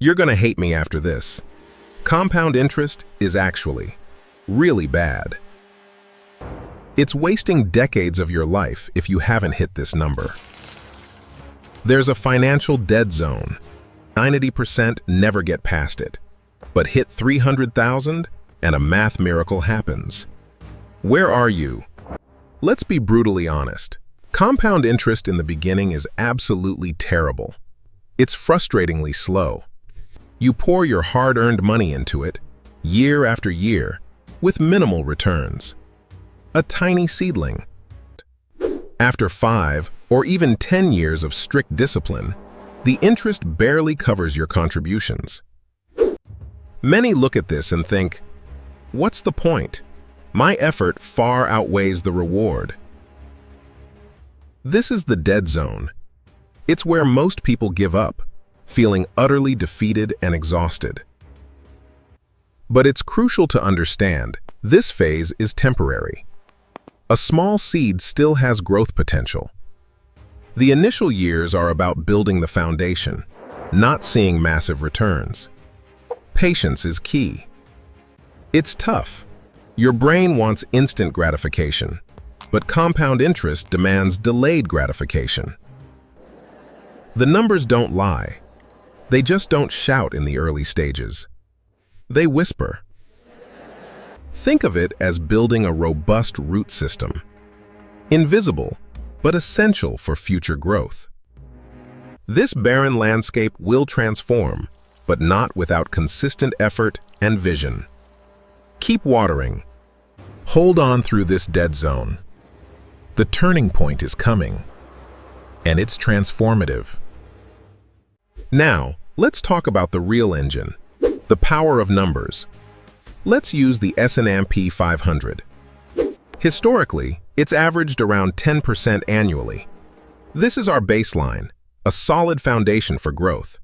You're gonna hate me after this. Compound interest is actually really bad. It's wasting decades of your life if you haven't hit this number. There's a financial dead zone. 90% never get past it. But hit 300,000 and a math miracle happens. Where are you? Let's be brutally honest. Compound interest in the beginning is absolutely terrible. It's frustratingly slow. You pour your hard-earned money into it, year after year, with minimal returns. A tiny seedling. After 5 or even 10 years of strict discipline, the interest barely covers your contributions. Many look at this and think, what's the point? My effort far outweighs the reward. This is the dead zone. It's where most people give up, feeling utterly defeated and exhausted. But it's crucial to understand, this phase is temporary. A small seed still has growth potential. The initial years are about building the foundation, not seeing massive returns. Patience is key. It's tough. Your brain wants instant gratification, but compound interest demands delayed gratification. The numbers don't lie. They just don't shout in the early stages. They whisper. Think of it as building a robust root system. Invisible, but essential for future growth. This barren landscape will transform, but not without consistent effort and vision. Keep watering. Hold on through this dead zone. The turning point is coming, and it's transformative. Now, let's talk about the real engine, the power of numbers. Let's use the S&P 500. Historically, it's averaged around 10% annually. This is our baseline, a solid foundation for growth.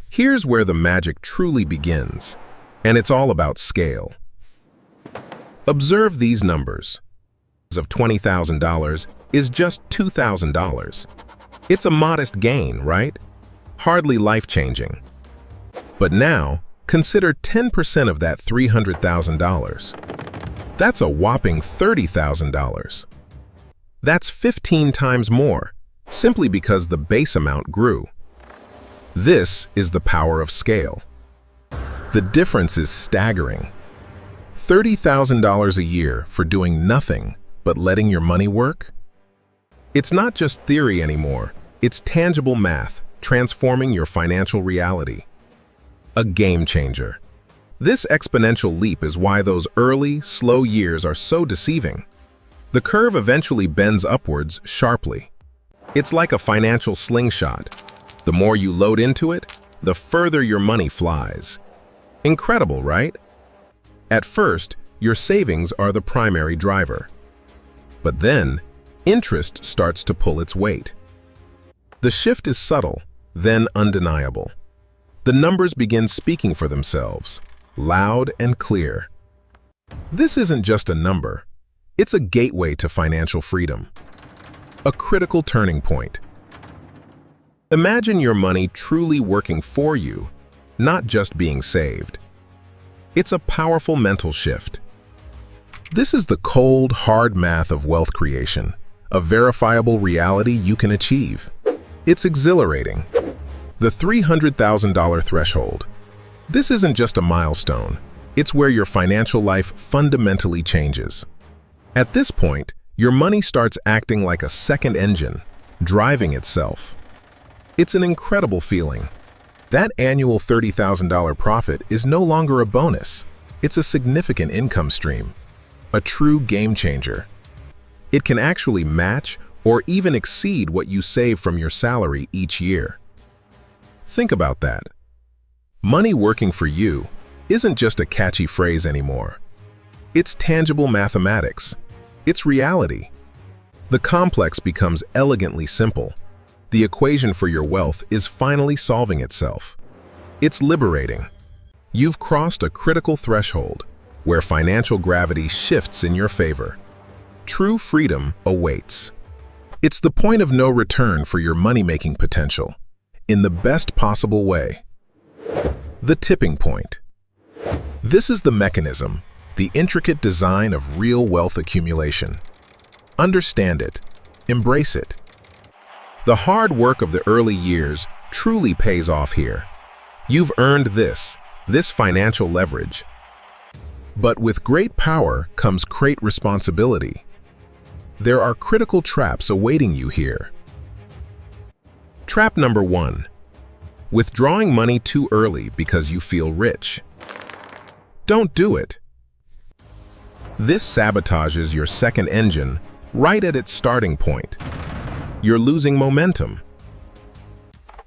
Here's where the magic truly begins, and it's all about scale. Observe these numbers. Of $20,000 is just $2,000. It's a modest gain, right? Hardly life-changing. But now, consider 10% of that $300,000. That's a whopping $30,000. That's 15 times more, simply because the base amount grew. This is the power of scale. The difference is staggering. $30,000 a year for doing nothing but letting your money work? It's not just theory anymore, it's tangible math, transforming your financial reality. A game changer. This exponential leap is why those early, slow years are so deceiving. The curve eventually bends upwards sharply. It's like a financial slingshot. The more you load into it, the further your money flies. Incredible, right? At first, your savings are the primary driver. But then, interest starts to pull its weight. The shift is subtle, then undeniable. The numbers begin speaking for themselves, loud and clear. This isn't just a number. It's a gateway to financial freedom. A critical turning point. Imagine your money truly working for you, not just being saved. It's a powerful mental shift. This is the cold, hard math of wealth creation, a verifiable reality you can achieve. It's exhilarating. The $300,000 threshold. This isn't just a milestone. It's where your financial life fundamentally changes. At this point, your money starts acting like a second engine, driving itself. It's an incredible feeling. That annual $30,000 profit is no longer a bonus. It's a significant income stream, a true game changer. It can actually match or even exceed what you save from your salary each year. Think about that. Money working for you isn't just a catchy phrase anymore. It's tangible mathematics. It's reality. The complex becomes elegantly simple. The equation for your wealth is finally solving itself. It's liberating. You've crossed a critical threshold where financial gravity shifts in your favor. True freedom awaits. It's the point of no return for your money-making potential, in the best possible way. The tipping point. This is the mechanism, the intricate design of real wealth accumulation. Understand it. Embrace it. The hard work of the early years truly pays off here. You've earned this financial leverage. But with great power comes great responsibility. There are critical traps awaiting you here. Trap number 1. Withdrawing money too early because you feel rich. Don't do it. This sabotages your second engine right at its starting point. You're losing momentum.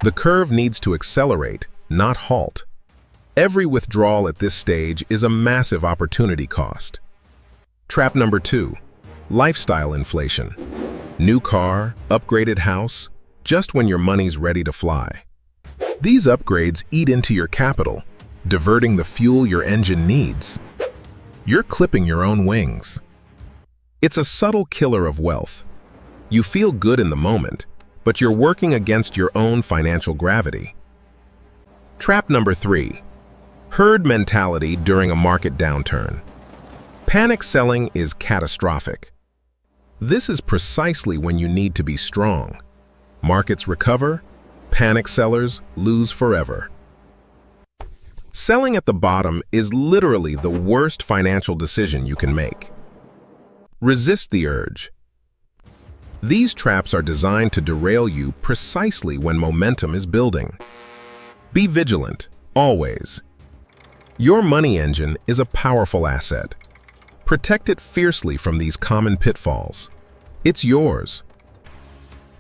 The curve needs to accelerate, not halt. Every withdrawal at this stage is a massive opportunity cost. Trap number 2. Lifestyle inflation. New car, upgraded house, just when your money's ready to fly. These upgrades eat into your capital, diverting the fuel your engine needs. You're clipping your own wings. It's a subtle killer of wealth. You feel good in the moment, but you're working against your own financial gravity. Trap number 3. Herd mentality during a market downturn. Panic selling is catastrophic. This is precisely when you need to be strong. Markets recover, panic sellers lose forever. Selling at the bottom is literally the worst financial decision you can make. Resist the urge. These traps are designed to derail you precisely when momentum is building. Be vigilant, always. Your money engine is a powerful asset. Protect it fiercely from these common pitfalls. It's yours.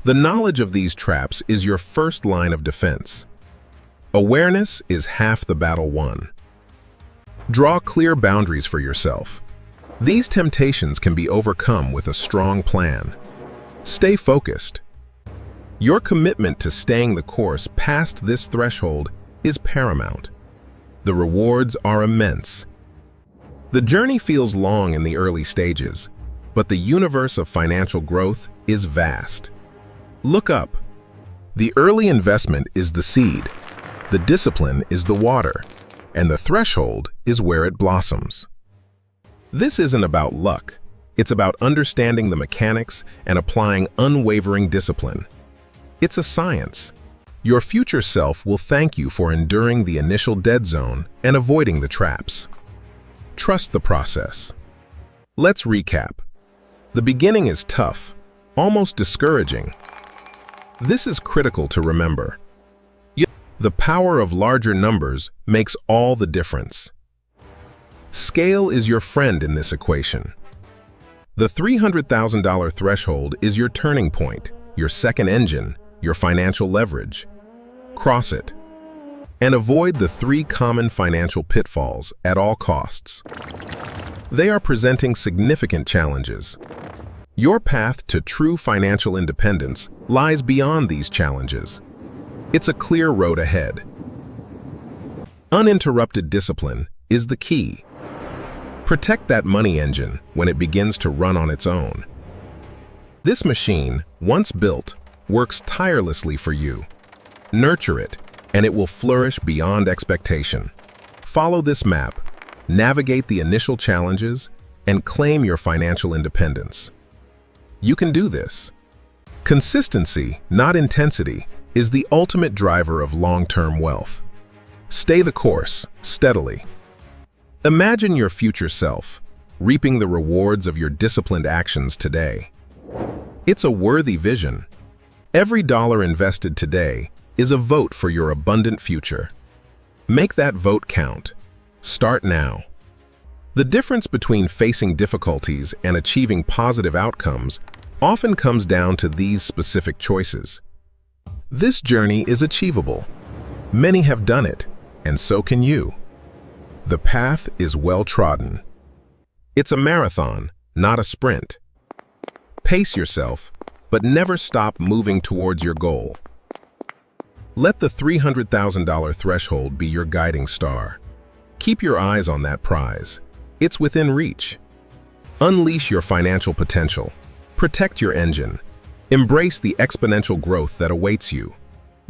The knowledge of these traps is your first line of defense. Awareness is half the battle won. Draw clear boundaries for yourself. These temptations can be overcome with a strong plan. Stay focused. Your commitment to staying the course past this threshold is paramount. The rewards are immense. The journey feels long in the early stages, but the universe of financial growth is vast. Look up. The early investment is the seed, the discipline is the water, and the threshold is where it blossoms. This isn't about luck. It's about understanding the mechanics and applying unwavering discipline. It's a science. Your future self will thank you for enduring the initial dead zone and avoiding the traps. Trust the process. Let's recap. The beginning is tough, almost discouraging. This is critical to remember. The power of larger numbers makes all the difference. Scale is your friend in this equation. The $300,000 threshold is your turning point, your second engine, your financial leverage. Cross it. And avoid the 3 common financial pitfalls at all costs. They are presenting significant challenges. Your path to true financial independence lies beyond these challenges. It's a clear road ahead. Uninterrupted discipline is the key. Protect that money engine when it begins to run on its own. This machine, once built, works tirelessly for you. Nurture it, and it will flourish beyond expectation. Follow this map, navigate the initial challenges, and claim your financial independence. You can do this. Consistency, not intensity, is the ultimate driver of long-term wealth. Stay the course, steadily. Imagine your future self, reaping the rewards of your disciplined actions today. It's a worthy vision. Every dollar invested today is a vote for your abundant future. Make that vote count. Start now. The difference between facing difficulties and achieving positive outcomes often comes down to these specific choices. This journey is achievable. Many have done it, and so can you. The path is well trodden. It's a marathon, not a sprint. Pace yourself, but never stop moving towards your goal. Let the $300,000 threshold be your guiding star. Keep your eyes on that prize. It's within reach. Unleash your financial potential. Protect your engine. Embrace the exponential growth that awaits you.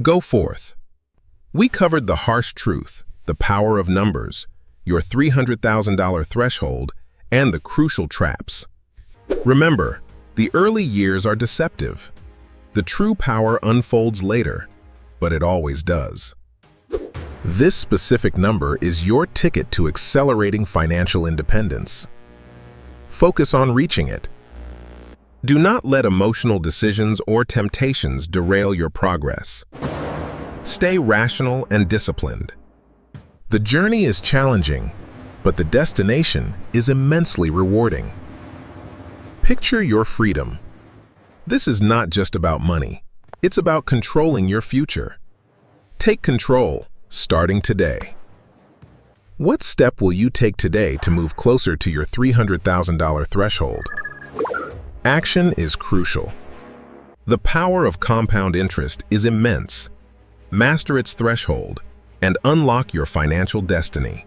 Go forth. We covered the harsh truth, the power of numbers, your $300,000 threshold, and the crucial traps. Remember, the early years are deceptive. The true power unfolds later, but it always does. This specific number is your ticket to accelerating financial independence. Focus on reaching it. Do not let emotional decisions or temptations derail your progress. Stay rational and disciplined. The journey is challenging, but the destination is immensely rewarding. Picture your freedom. This is not just about money. It's about controlling your future. Take control, starting today. What step will you take today to move closer to your $300,000 threshold? Action is crucial. The power of compound interest is immense. Master its threshold and unlock your financial destiny.